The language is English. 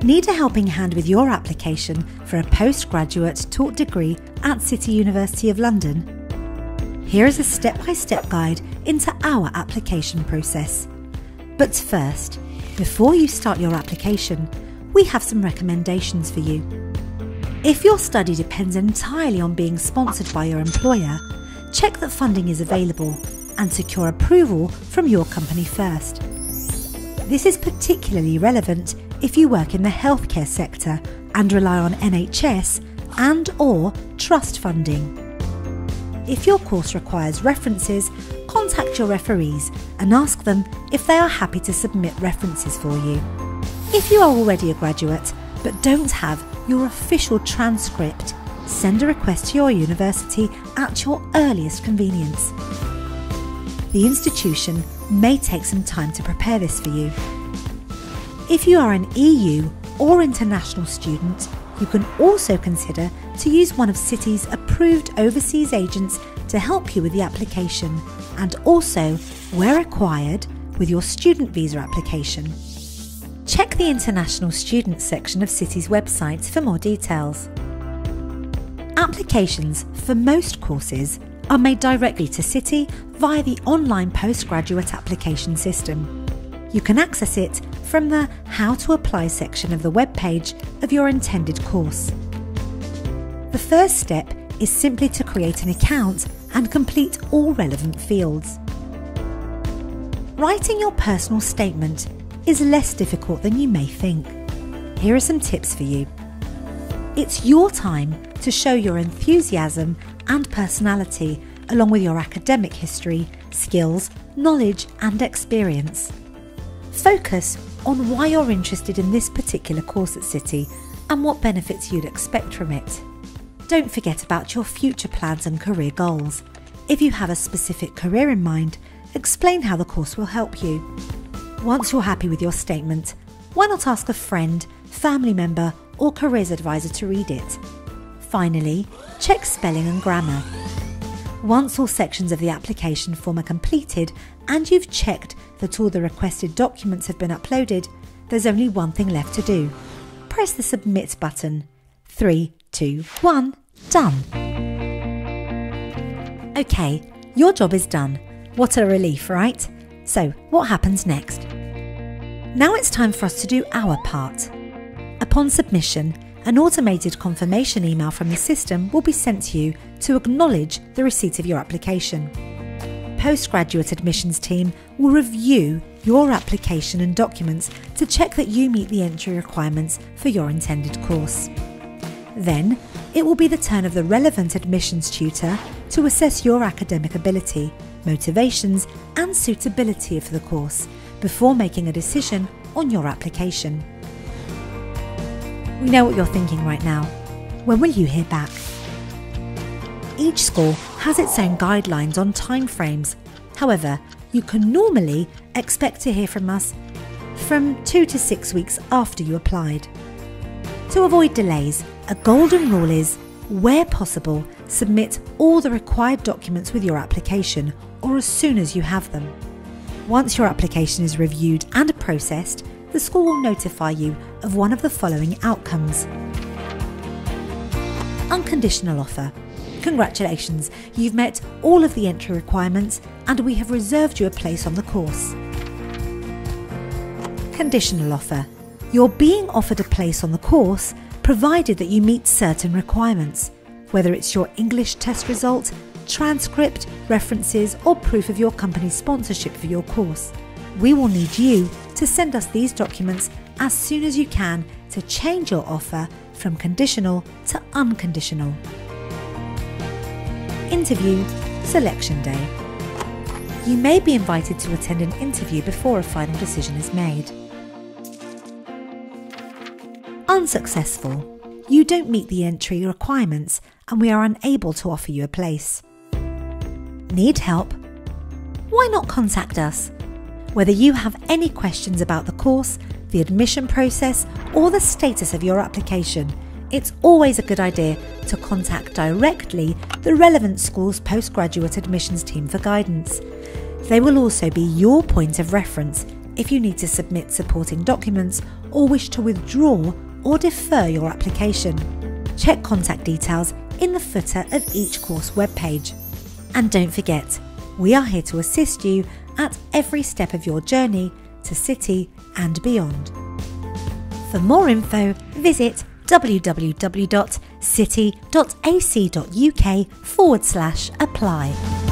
Need a helping hand with your application for a postgraduate taught degree at City University of London? Here is a step-by-step guide into our application process. But first, before you start your application, we have some recommendations for you. If your study depends entirely on being sponsored by your employer, check that funding is available and secure approval from your company first. This is particularly relevant if you work in the healthcare sector and rely on NHS and/or trust funding. If your course requires references, contact your referees and ask them if they are happy to submit references for you. If you are already a graduate but don't have your official transcript, send a request to your university at your earliest convenience. The institution may take some time to prepare this for you. If you are an EU or international student, you can also consider to use one of City's approved overseas agents to help you with the application and also, where required, with your student visa application. Check the International Students section of City's website for more details. Applications for most courses are made directly to City via the online postgraduate application system. You can access it from the How to Apply section of the webpage of your intended course. The first step is simply to create an account and complete all relevant fields. Writing your personal statement is less difficult than you may think. Here are some tips for you. It's your time to show your enthusiasm and personality along with your academic history, skills, knowledge and experience. Focus on why you're interested in this particular course at City and what benefits you'd expect from it. Don't forget about your future plans and career goals. If you have a specific career in mind, explain how the course will help you. Once you're happy with your statement, why not ask a friend, family member or careers advisor to read it? Finally, check spelling and grammar. Once all sections of the application form are completed and you've checked that all the requested documents have been uploaded, there's only one thing left to do. Press the Submit button. 3, 2, 1, done. Okay, your job is done. What a relief, right? So, what happens next? Now it's time for us to do our part. Upon submission, an automated confirmation email from the system will be sent to you to acknowledge the receipt of your application. Postgraduate admissions team will review your application and documents to check that you meet the entry requirements for your intended course. Then, it will be the turn of the relevant admissions tutor to assess your academic ability, motivations and suitability for the course before making a decision on your application. We know what you're thinking right now. When will you hear back? Each school has its own guidelines on timeframes. However, you can normally expect to hear from us from 2 to 6 weeks after you applied. To avoid delays, a golden rule is, where possible, submit all the required documents with your application or as soon as you have them. Once your application is reviewed and processed, the school will notify you of one of the following outcomes. Unconditional offer. Congratulations, you've met all of the entry requirements and we have reserved you a place on the course. Conditional offer. You're being offered a place on the course provided that you meet certain requirements, whether it's your English test result, transcript, references or proof of your company's sponsorship for your course. We will need you to send us these documents as soon as you can to change your offer from conditional to unconditional. Interview Selection Day. You may be invited to attend an interview before a final decision is made. Unsuccessful. You don't meet the entry requirements and we are unable to offer you a place. Need help? Why not contact us? Whether you have any questions about the course, the admission process or the status of your application, it's always a good idea to contact directly the relevant school's postgraduate admissions team for guidance. They will also be your point of reference if you need to submit supporting documents or wish to withdraw or defer your application. Check contact details in the footer of each course webpage. And don't forget, we are here to assist you at every step of your journey to City and beyond. For more info, visit www.city.ac.uk/apply.